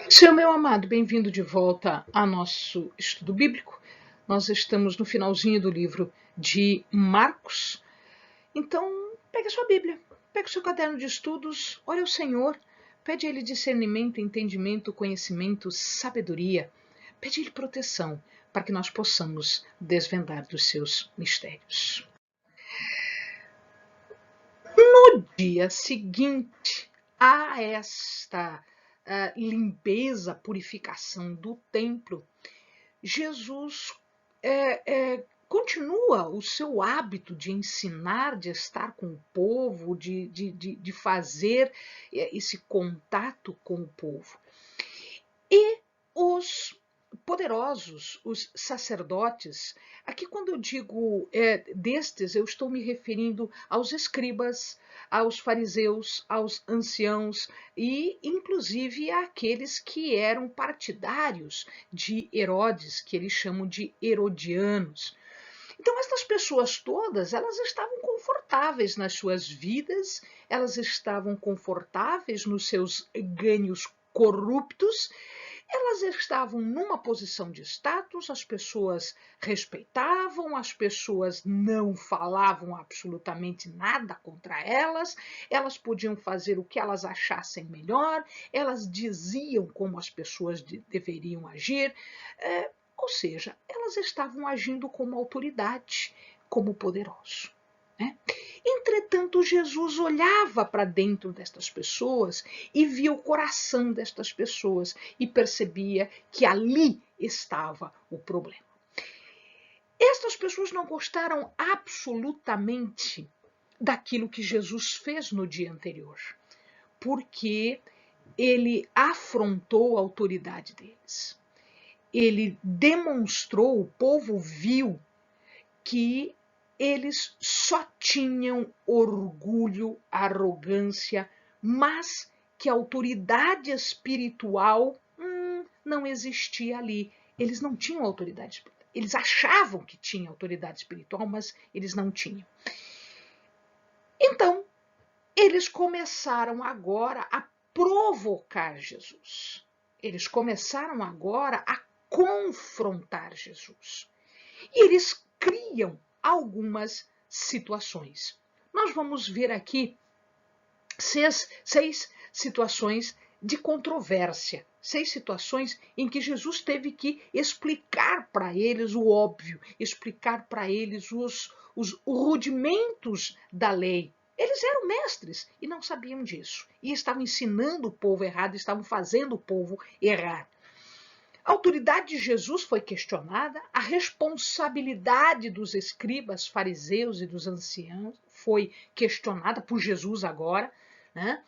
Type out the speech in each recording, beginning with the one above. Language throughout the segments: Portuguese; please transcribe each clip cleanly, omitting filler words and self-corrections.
Seu meu amado, bem-vindo de volta ao nosso estudo bíblico. Nós estamos no finalzinho do livro de Marcos. Então, pegue a sua Bíblia, pegue o seu caderno de estudos, ore ao Senhor, pede a Ele discernimento, entendimento, conhecimento, sabedoria. Pede a Ele proteção para que nós possamos desvendar dos seus mistérios. No dia seguinte a esta limpeza, purificação do templo, Jesus continua o seu hábito de ensinar, de estar com o povo, de fazer esse contato com o povo. E os poderosos, os sacerdotes, aqui quando eu digo destes, eu estou me referindo aos escribas, aos fariseus, aos anciãos e inclusive àqueles que eram partidários de Herodes, que eles chamam de herodianos. Então, essas pessoas todas, elas estavam confortáveis nas suas vidas, elas estavam confortáveis nos seus ganhos corruptos, elas estavam numa posição de status, as pessoas respeitavam, as pessoas não falavam absolutamente nada contra elas podiam fazer o que elas achassem melhor, elas diziam como as pessoas deveriam agir. Ou seja, elas estavam agindo como autoridade, como poderoso. Né? Entretanto, Jesus olhava para dentro destas pessoas e via o coração destas pessoas e percebia que ali estava o problema. Estas pessoas não gostaram absolutamente daquilo que Jesus fez no dia anterior, porque ele afrontou a autoridade deles. Ele demonstrou, o povo viu que eles só tinham orgulho, arrogância, mas que a autoridade espiritual não existia ali. Eles não tinham autoridade espiritual. Eles achavam que tinham autoridade espiritual, mas eles não tinham. Então, eles começaram agora a provocar Jesus. Eles começaram agora a confrontar Jesus. E eles criam algumas situações. Nós vamos ver aqui seis situações de controvérsia, 6 situações em que Jesus teve que explicar para eles o óbvio, explicar para eles os rudimentos da lei. Eles eram mestres e não sabiam disso. E estavam ensinando o povo errado, estavam fazendo o povo errar. A autoridade de Jesus foi questionada, a responsabilidade dos escribas, fariseus e dos anciãos foi questionada por Jesus agora. Né?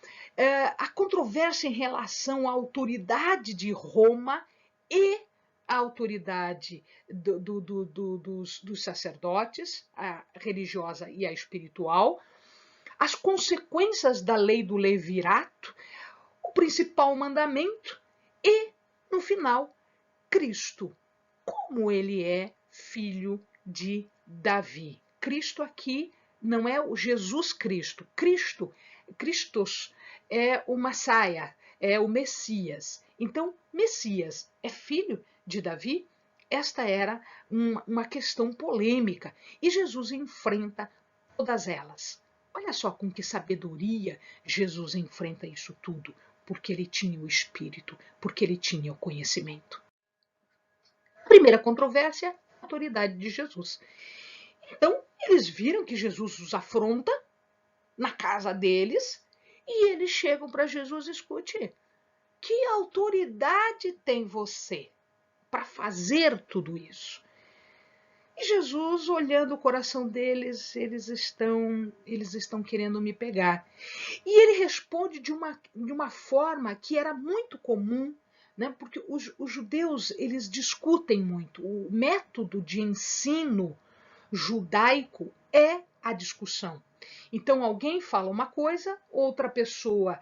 A controvérsia em relação à autoridade de Roma e a autoridade dos sacerdotes, a religiosa e a espiritual, as consequências da lei do levirato, o principal mandamento e, no final, Cristo, como ele é filho de Davi. Cristo aqui não é o Jesus Cristo. Christos é o Massaia, é o Messias. Então, Messias é filho de Davi? Esta era uma questão polêmica e Jesus enfrenta todas elas. Olha só com que sabedoria Jesus enfrenta isso tudo, porque ele tinha o Espírito, porque ele tinha o conhecimento. A primeira controvérsia, a autoridade de Jesus. Então, eles viram que Jesus os afronta na casa deles e eles chegam para Jesus e escute, que autoridade tem você para fazer tudo isso? E Jesus, olhando o coração deles, eles estão querendo me pegar. E ele responde de uma forma que era muito comum, né? Porque os judeus eles discutem muito. O método de ensino judaico é a discussão. Então alguém fala uma coisa, outra pessoa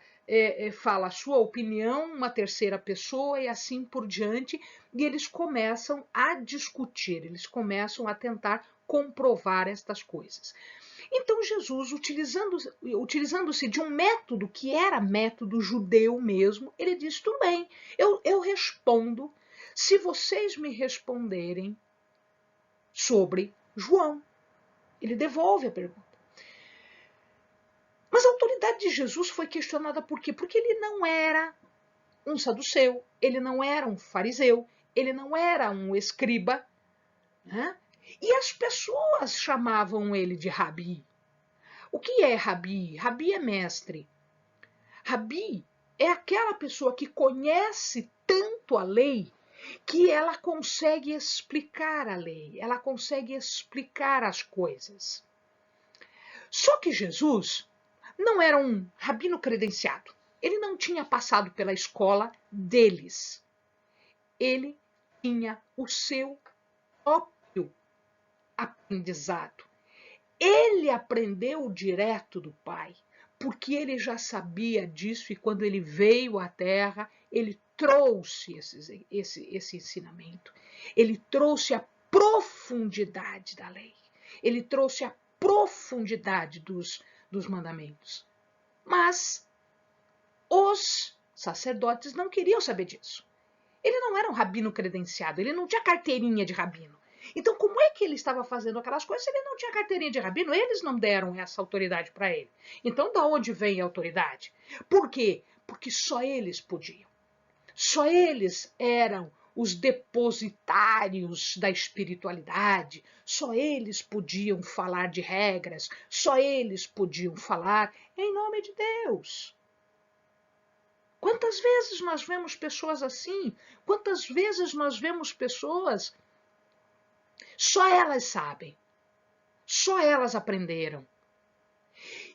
fala a sua opinião, uma terceira pessoa e assim por diante, e eles começam a discutir, eles começam a tentar comprovar estas coisas. Então Jesus, utilizando-se de um método que era método judeu mesmo, ele diz, tudo bem, eu respondo se vocês me responderem sobre João. Ele devolve a pergunta. Mas a autoridade de Jesus foi questionada por quê? Porque ele não era um saduceu, ele não era um fariseu, ele não era um escriba, né? E as pessoas chamavam ele de rabi. O que é rabi? Rabi é mestre. Rabi é aquela pessoa que conhece tanto a lei que ela consegue explicar a lei, ela consegue explicar as coisas. Só que Jesus não era um rabino credenciado. Ele não tinha passado pela escola deles. Ele tinha o seu próprio aprendizado. Ele aprendeu direto do Pai, porque ele já sabia disso e quando ele veio à Terra, ele trouxe esse ensinamento. Ele trouxe a profundidade da lei. Ele trouxe a profundidade dos mandamentos. Mas os sacerdotes não queriam saber disso. Ele não era um rabino credenciado, ele não tinha carteirinha de rabino. Então, como é que ele estava fazendo aquelas coisas se ele não tinha carteirinha de rabino? Eles não deram essa autoridade para ele. Então, da onde vem a autoridade? Por quê? Porque só eles podiam. Só eles eram os depositários da espiritualidade. Só eles podiam falar de regras. Só eles podiam falar em nome de Deus. Quantas vezes nós vemos pessoas assim? Quantas vezes nós vemos pessoas? Só elas sabem. Só elas aprenderam.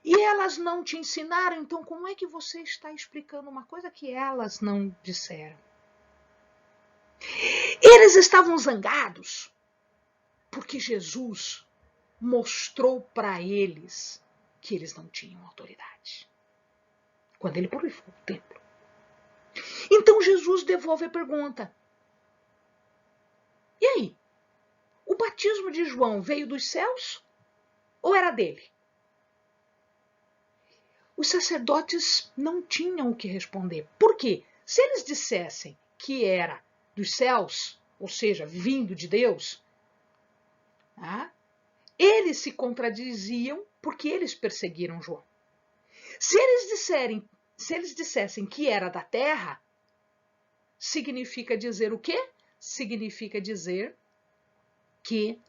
E elas não te ensinaram, então como é que você está explicando uma coisa que elas não disseram? Eles estavam zangados porque Jesus mostrou para eles que eles não tinham autoridade. Quando ele purificou o templo. Então Jesus devolve a pergunta. E aí? O batismo de João veio dos céus ou era dele? Os sacerdotes não tinham o que responder. Por quê? Se eles dissessem que era dos céus, ou seja, vindo de Deus, eles se contradiziam porque eles perseguiram João. Se eles dissessem que era da terra, significa dizer o quê? Significa dizer que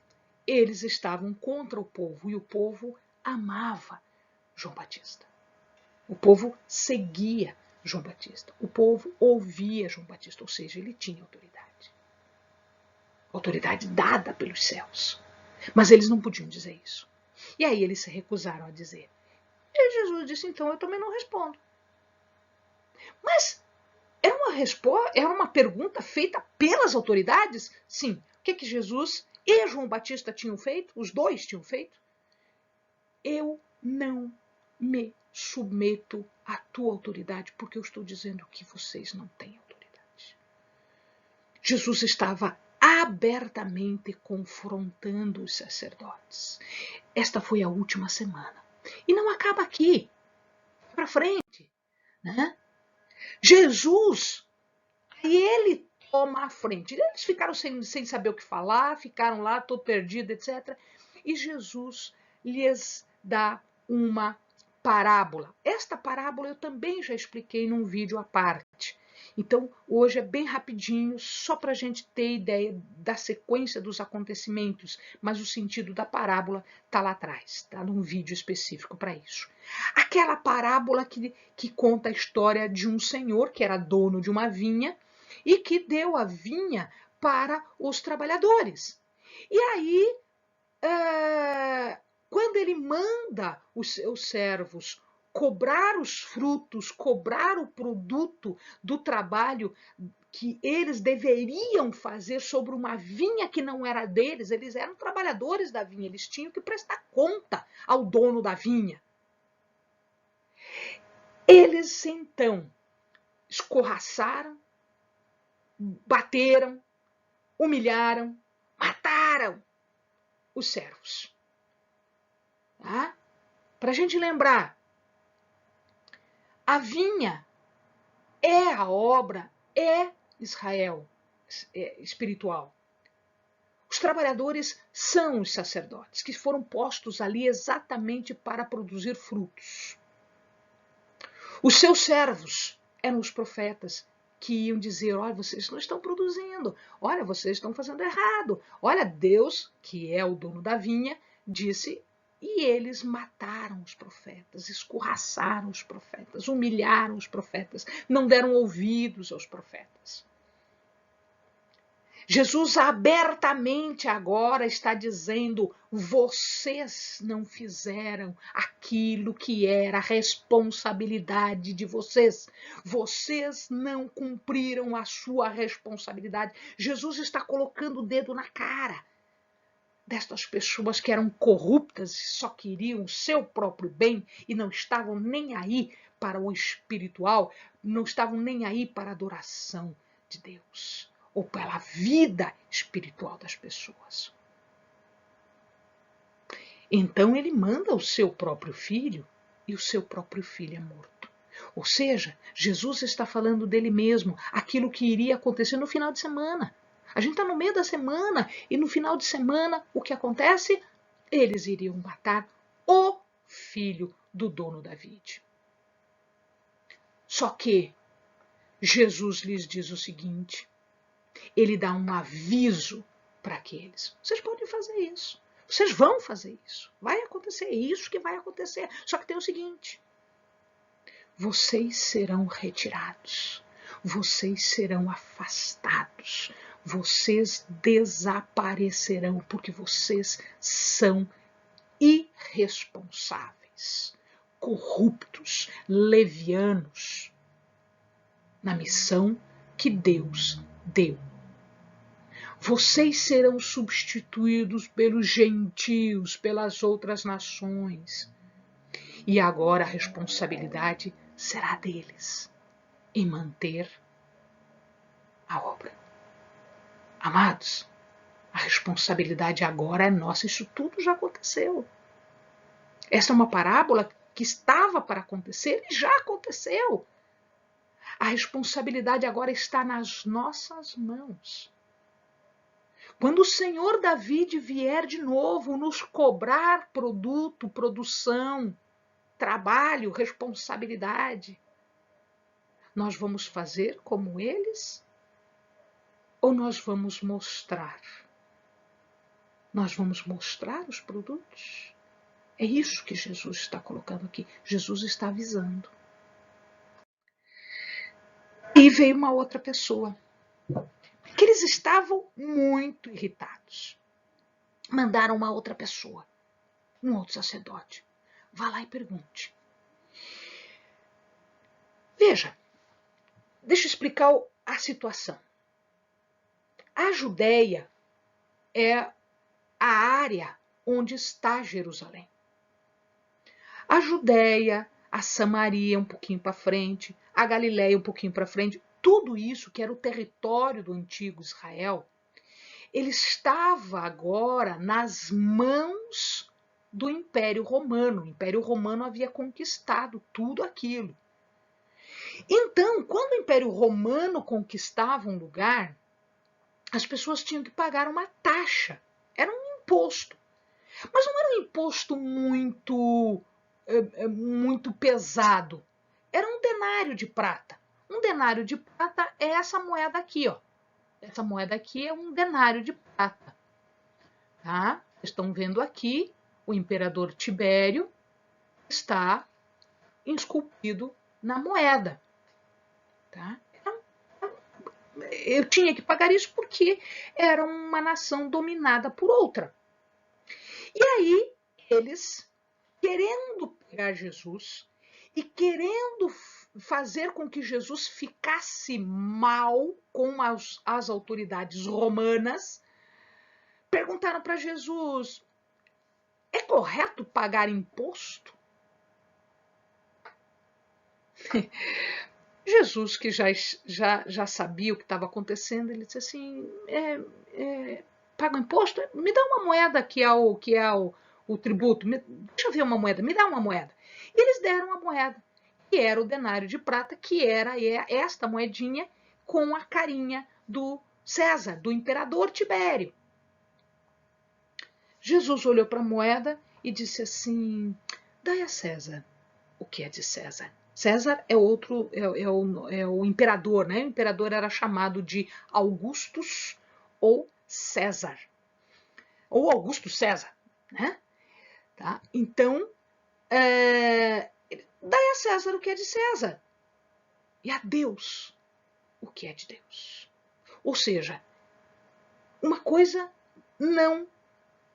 eles estavam contra o povo e o povo amava João Batista. O povo seguia João Batista. O povo ouvia João Batista, ou seja, ele tinha autoridade. Autoridade dada pelos céus. Mas eles não podiam dizer isso. E aí eles se recusaram a dizer. E Jesus disse, então eu também não respondo. Mas era uma pergunta feita pelas autoridades? Sim. O que Jesus e João Batista tinham feito? Os dois tinham feito? Eu não me submeto à tua autoridade porque eu estou dizendo que vocês não têm autoridade. Jesus estava abertamente confrontando os sacerdotes. Esta foi a última semana. E não acaba aqui. Para frente. Né? Jesus, aí ele toma a frente. Eles ficaram sem saber o que falar, ficaram lá, todo perdido, etc. E Jesus lhes dá uma parábola. Esta parábola eu também já expliquei num vídeo à parte. Então, hoje é bem rapidinho, só para a gente ter ideia da sequência dos acontecimentos, mas o sentido da parábola está lá atrás, está num vídeo específico para isso. Aquela parábola que conta a história de um senhor que era dono de uma vinha e que deu a vinha para os trabalhadores. E aí, quando ele manda os seus servos cobrar os frutos, cobrar o produto do trabalho que eles deveriam fazer sobre uma vinha que não era deles, eles eram trabalhadores da vinha, eles tinham que prestar conta ao dono da vinha. Eles então escorraçaram, bateram, humilharam, mataram os servos. Tá? Para a gente lembrar, a vinha é a obra, é Israel espiritual. Os trabalhadores são os sacerdotes, que foram postos ali exatamente para produzir frutos. Os seus servos eram os profetas, que iam dizer, olha, vocês não estão produzindo, olha, vocês estão fazendo errado, olha, Deus, que é o dono da vinha, disse, e eles mataram os profetas, escorraçaram os profetas, humilharam os profetas, não deram ouvidos aos profetas. Jesus abertamente agora está dizendo, vocês não fizeram aquilo que era a responsabilidade de vocês. Vocês não cumpriram a sua responsabilidade. Jesus está colocando o dedo na cara destas pessoas que eram corruptas e só queriam o seu próprio bem e não estavam nem aí para o espiritual, não estavam nem aí para a adoração de Deus ou pela vida espiritual das pessoas. Então ele manda o seu próprio filho e o seu próprio filho é morto. Ou seja, Jesus está falando dele mesmo, aquilo que iria acontecer no final de semana. A gente está no meio da semana e no final de semana o que acontece? Eles iriam matar o filho do dono da vide. Só que Jesus lhes diz o seguinte, ele dá um aviso para aqueles. Vocês podem fazer isso. Vocês vão fazer isso. Vai acontecer isso que vai acontecer. Só que tem o seguinte. Vocês serão retirados. Vocês serão afastados. Vocês desaparecerão porque vocês são irresponsáveis, corruptos, levianos na missão que Deus deu. Vocês serão substituídos pelos gentios, pelas outras nações. E agora a responsabilidade será deles em manter a obra. Amados, a responsabilidade agora é nossa. Isso tudo já aconteceu. Essa é uma parábola que estava para acontecer e já aconteceu. A responsabilidade agora está nas nossas mãos. Quando o Senhor David vier de novo nos cobrar produto, produção, trabalho, responsabilidade, nós vamos fazer como eles? Ou nós vamos mostrar? Nós vamos mostrar os produtos? É isso que Jesus está colocando aqui. Jesus está avisando. E veio uma outra pessoa. Que eles estavam muito irritados. Mandaram uma outra pessoa, um outro sacerdote. Vá lá e pergunte. Veja, deixa eu explicar a situação. A Judéia é a área onde está Jerusalém. A Judéia, a Samaria um pouquinho para frente, a Galiléia um pouquinho para frente, tudo isso que era o território do antigo Israel, ele estava agora nas mãos do Império Romano. O Império Romano havia conquistado tudo aquilo. Então, quando o Império Romano conquistava um lugar, as pessoas tinham que pagar uma taxa. Era um imposto. Mas não era um imposto muito pesado. Era um denário de prata. Um denário de prata é essa moeda aqui, ó. Essa moeda aqui é um denário de prata. Tá? Vocês estão vendo aqui, o imperador Tibério está esculpido na moeda. Tá? Eu tinha que pagar isso porque era uma nação dominada por outra. E aí, eles, querendo pegar Jesus e querendo fazer com que Jesus ficasse mal com as autoridades romanas, perguntaram para Jesus, é correto pagar imposto? Jesus, que já sabia o que estava acontecendo, ele disse assim, paga o imposto? Me dá uma moeda que é o o tributo, deixa eu ver uma moeda, me dá uma moeda. E eles deram a moeda, que era o denário de prata, que era esta moedinha com a carinha do César, do imperador Tibério. Jesus olhou para a moeda e disse assim: dai a César o que é de César. César é o imperador, né? O imperador era chamado de Augustus ou César, ou Augusto César, né? Tá? Então, dai a César o que é de César e a Deus o que é de Deus. Ou seja, uma coisa não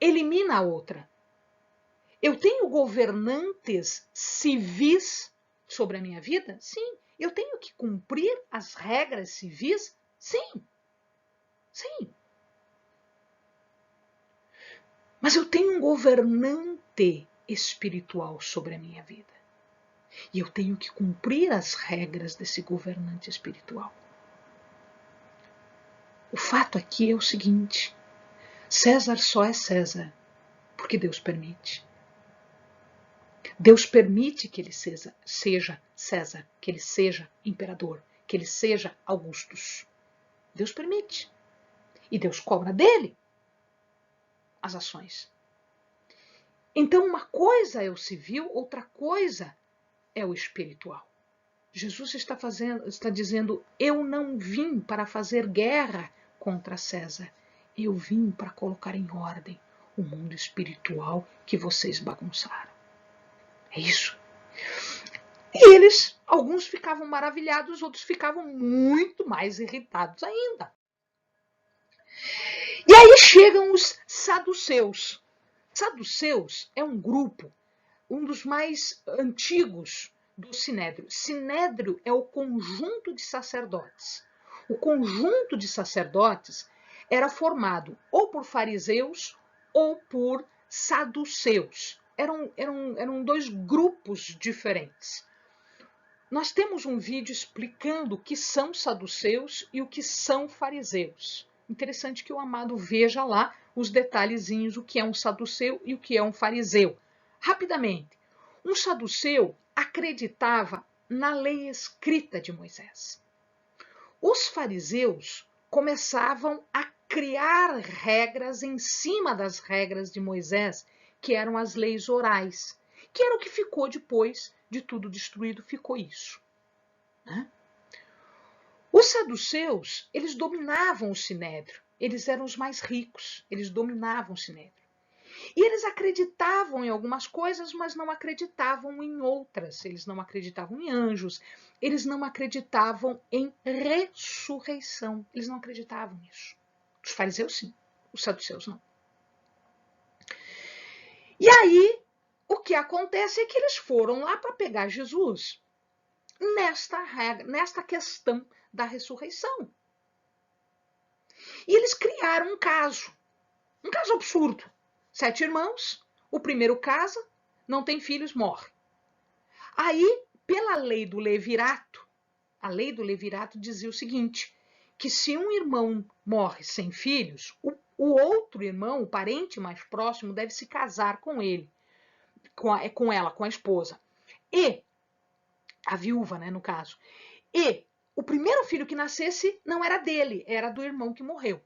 elimina a outra. Eu tenho governantes civis sobre a minha vida? Sim. Eu tenho que cumprir as regras civis? Sim. Sim. Mas eu tenho um governante espiritual sobre a minha vida. E eu tenho que cumprir as regras desse governante espiritual. O fato aqui é o seguinte: César só é César porque Deus permite. Deus permite que ele seja César, que ele seja imperador, que ele seja Augustus. Deus permite. E Deus cobra dele as ações. Então, uma coisa é o civil, outra coisa é o espiritual. Jesus está dizendo: eu não vim para fazer guerra contra César. Eu vim para colocar em ordem o mundo espiritual que vocês bagunçaram. É isso. E eles, alguns ficavam maravilhados, outros ficavam muito mais irritados ainda. E aí chegam os saduceus. Saduceus é um grupo, um dos mais antigos do Sinédrio. Sinédrio é o conjunto de sacerdotes. O conjunto de sacerdotes era formado ou por fariseus ou por saduceus. Eram dois grupos diferentes. Nós temos um vídeo explicando o que são saduceus e o que são fariseus. Interessante que o amado veja lá os detalhezinhos, o que é um saduceu e o que é um fariseu. Rapidamente, um saduceu acreditava na lei escrita de Moisés. Os fariseus começavam a criar regras em cima das regras de Moisés, que eram as leis orais, que era o que ficou depois de tudo destruído, ficou isso. Né? Os saduceus, eles dominavam o sinédrio, eles eram os mais ricos, eles dominavam o sinédrio. E eles acreditavam em algumas coisas, mas não acreditavam em outras. Eles não acreditavam em anjos, eles não acreditavam em ressurreição, eles não acreditavam nisso. Os fariseus sim, os saduceus não. E aí, o que acontece é que eles foram lá para pegar Jesus nesta questão da ressurreição. E eles criaram um caso absurdo. 7 irmãos, o primeiro casa, não tem filhos, morre. Aí, pela lei do levirato, a lei do levirato dizia o seguinte, que se um irmão morre sem filhos, o outro irmão, o parente mais próximo, deve se casar com ele, com ela, com a esposa. E a viúva, né, no caso. E o primeiro filho que nascesse não era dele, era do irmão que morreu.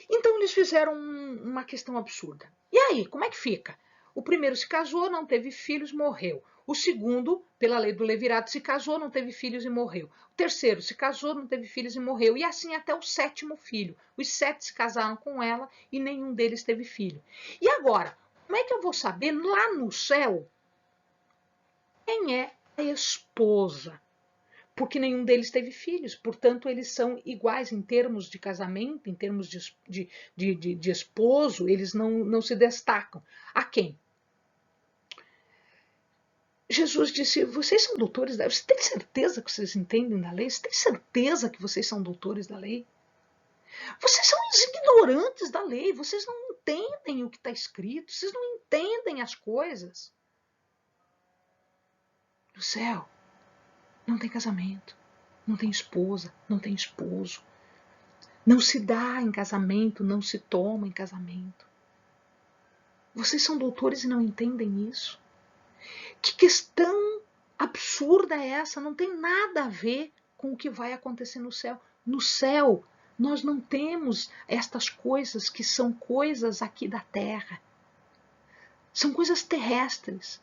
Então eles fizeram uma questão absurda. E aí, como é que fica? O primeiro se casou, não teve filhos, morreu. O segundo, pela lei do levirato, se casou, não teve filhos e morreu. O terceiro se casou, não teve filhos e morreu. E assim até o 7º filho. Os 7 se casaram com ela e nenhum deles teve filho. E agora, como é que eu vou saber lá no céu quem é a esposa? Porque nenhum deles teve filhos, portanto, eles são iguais em termos de casamento, em termos de esposo, eles não se destacam. A quem? Jesus disse, vocês são doutores da lei? Você tem certeza que vocês entendem da lei? Você tem certeza que vocês são doutores da lei? Vocês são os ignorantes da lei, vocês não entendem o que está escrito, vocês não entendem as coisas. No céu, não tem casamento, não tem esposa, não tem esposo. Não se dá em casamento, não se toma em casamento. Vocês são doutores e não entendem isso? Que questão absurda é essa? Não tem nada a ver com o que vai acontecer no céu. No céu, nós não temos estas coisas que são coisas aqui da terra. São coisas terrestres,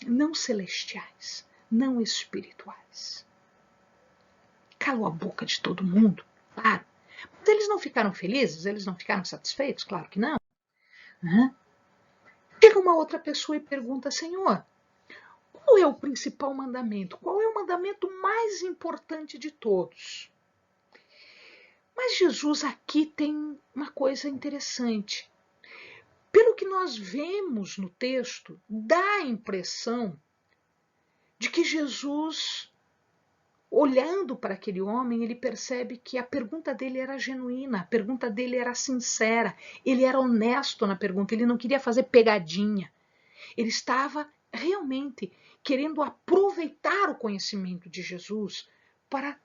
não celestiais, não espirituais. Calou a boca de todo mundo, claro. Mas eles não ficaram felizes? Eles não ficaram satisfeitos? Claro que não. Chega uma outra pessoa e pergunta, Senhor, qual é o principal mandamento? Qual é o mandamento mais importante de todos? Mas Jesus aqui tem uma coisa interessante. Pelo que nós vemos no texto, dá a impressão de que Jesus, olhando para aquele homem, ele percebe que a pergunta dele era genuína, a pergunta dele era sincera, ele era honesto na pergunta, ele não queria fazer pegadinha. Ele estava realmente querendo aproveitar o conhecimento de Jesus para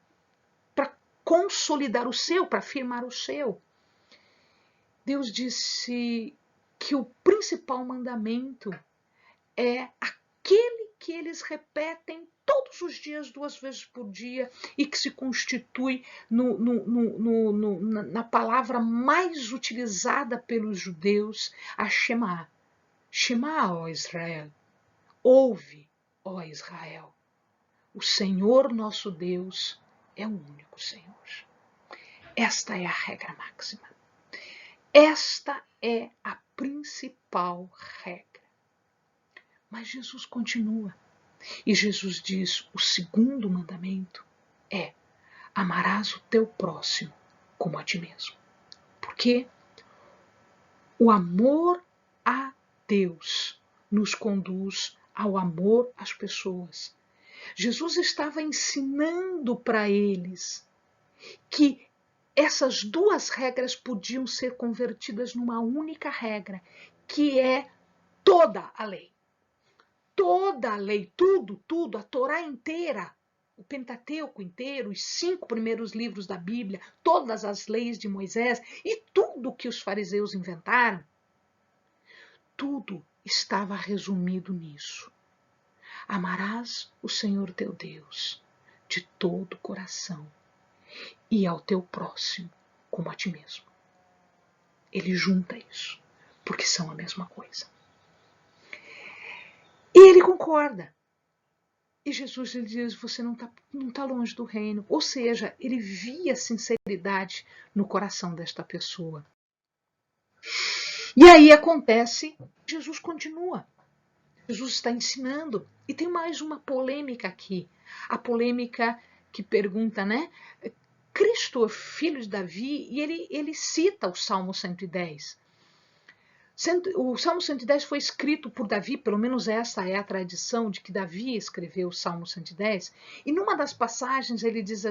consolidar o seu, para afirmar o seu. Deus disse que o principal mandamento é aquele que eles repetem todos os dias, 2 vezes por dia, e que se constitui na palavra mais utilizada pelos judeus, a Shema. Shema, ó Israel. Ouve, ó Israel. O Senhor nosso Deus é o único Senhor. Esta é a regra máxima. Esta é a principal regra. Mas Jesus continua. E Jesus diz, o segundo mandamento é: amarás o teu próximo como a ti mesmo. Porque o amor a Deus nos conduz ao amor às pessoas. Jesus estava ensinando para eles que essas duas regras podiam ser convertidas numa única regra, que é toda a lei. Toda a lei, tudo, a Torá inteira, o Pentateuco inteiro, os 5 primeiros livros da Bíblia, todas as leis de Moisés e tudo que os fariseus inventaram, tudo estava resumido nisso. Amarás o Senhor teu Deus de todo o coração e ao teu próximo como a ti mesmo. Ele junta isso, porque são a mesma coisa. E ele concorda. E Jesus lhe diz, você não tá longe do reino. Ou seja, ele via sinceridade no coração desta pessoa. E aí acontece, Jesus continua. Jesus está ensinando. E tem mais uma polêmica aqui. A polêmica que pergunta, né? Cristo é filho de Davi, e ele cita o Salmo 110. O Salmo 110 foi escrito por Davi, pelo menos essa é a tradição de que Davi escreveu o Salmo 110, e numa das passagens ele diz,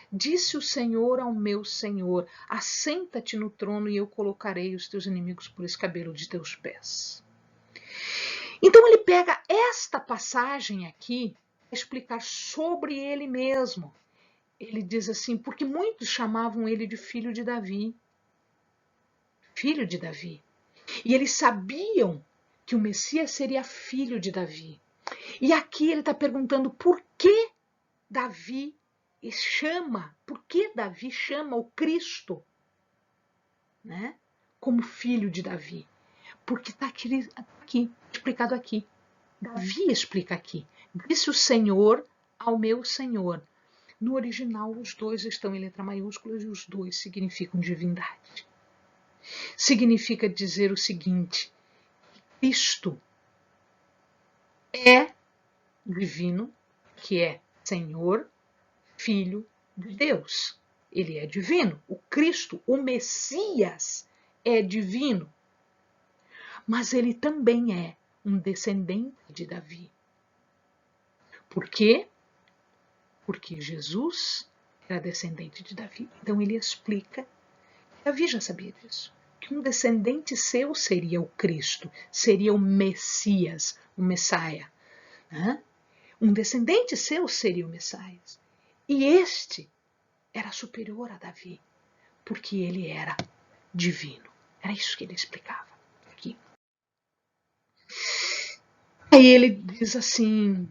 disse o Senhor ao meu Senhor, assenta-te no trono e eu colocarei os teus inimigos por escabelo de teus pés. Então ele pega esta passagem aqui para explicar sobre ele mesmo. Ele diz assim, porque muitos chamavam ele de filho de Davi. Filho de Davi. E eles sabiam que o Messias seria filho de Davi. E aqui ele está perguntando por que Davi chama o Cristo, né, como filho de Davi. Porque está aqui, explicado aqui. Davi explica aqui. Disse o Senhor ao meu Senhor. No original, os dois estão em letra maiúscula e os dois significam divindade. Significa dizer o seguinte: Cristo é divino, que é Senhor, Filho de Deus. Ele é divino. O Cristo, o Messias, é divino. Mas ele também é um descendente de Davi. Por quê? Porque Jesus era descendente de Davi. Então ele explica. Davi já sabia disso. Que um descendente seu seria o Cristo, seria o Messias, o Messias. Né? Um descendente seu seria o Messias. E este era superior a Davi, porque ele era divino. Era isso que ele explicava aqui. Aí ele diz assim,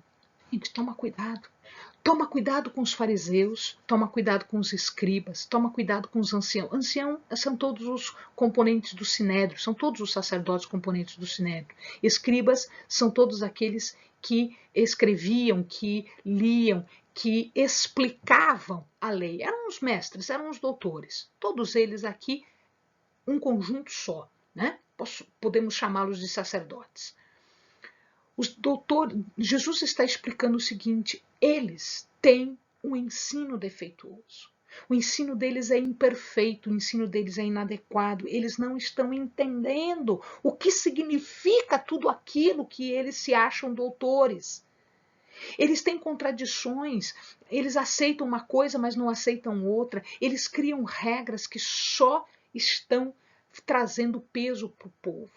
gente, toma cuidado. Toma cuidado com os fariseus, toma cuidado com os escribas, toma cuidado com os anciãos. Ancião são todos os componentes do sinédrio, são todos os sacerdotes componentes do sinédrio. Escribas são todos aqueles que escreviam, que liam, que explicavam a lei. Eram os mestres, eram os doutores. Todos eles aqui, um conjunto só, né? Podemos chamá-los de sacerdotes. Os doutores, Jesus está explicando o seguinte: eles têm um ensino defeituoso. O ensino deles é imperfeito, o ensino deles é inadequado. Eles não estão entendendo o que significa tudo aquilo que eles se acham doutores. Eles têm contradições, eles aceitam uma coisa, mas não aceitam outra. Eles criam regras que só estão trazendo peso para o povo.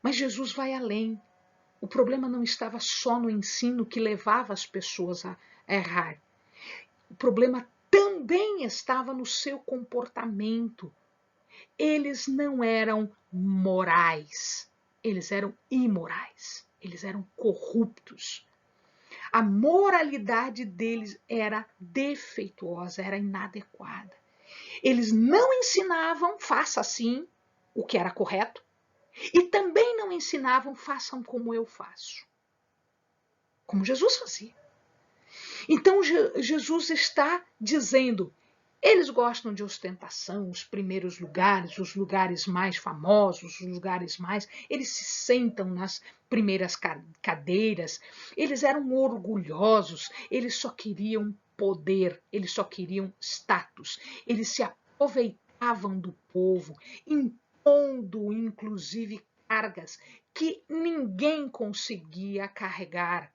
Mas Jesus vai além. O problema não estava só no ensino que levava as pessoas a errar. O problema também estava no seu comportamento. Eles não eram morais, eles eram imorais, eles eram corruptos. A moralidade deles era defeituosa, era inadequada. Eles não ensinavam, faça assim, o que era correto, e também não ensinavam, façam como eu faço. Como Jesus fazia. Então Jesus está dizendo, eles gostam de ostentação, os primeiros lugares, os lugares mais famosos, os lugares mais... Eles se sentam nas primeiras cadeiras, eles eram orgulhosos, eles só queriam poder, eles só queriam status, eles se aproveitavam do povo, impondo inclusive cargas que ninguém conseguia carregar.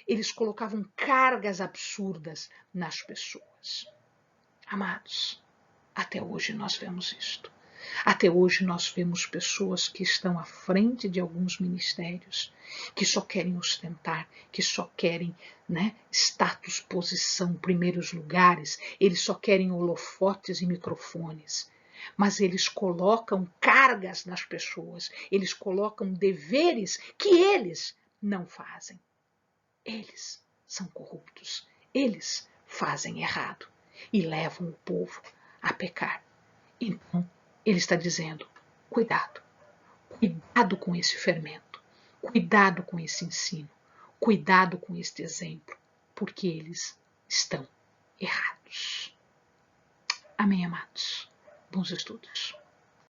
Eles colocavam cargas absurdas nas pessoas. Amados, até hoje nós vemos isto. Até hoje nós vemos pessoas que estão à frente de alguns ministérios, que só querem ostentar, que só querem, né, status, posição, primeiros lugares, eles só querem holofotes e microfones. Mas eles colocam cargas nas pessoas, eles colocam deveres que eles não fazem. Eles são corruptos, eles fazem errado e levam o povo a pecar. Então, ele está dizendo, cuidado, cuidado com esse fermento, cuidado com esse ensino, cuidado com este exemplo, porque eles estão errados. Amém, amados? Bons estudos.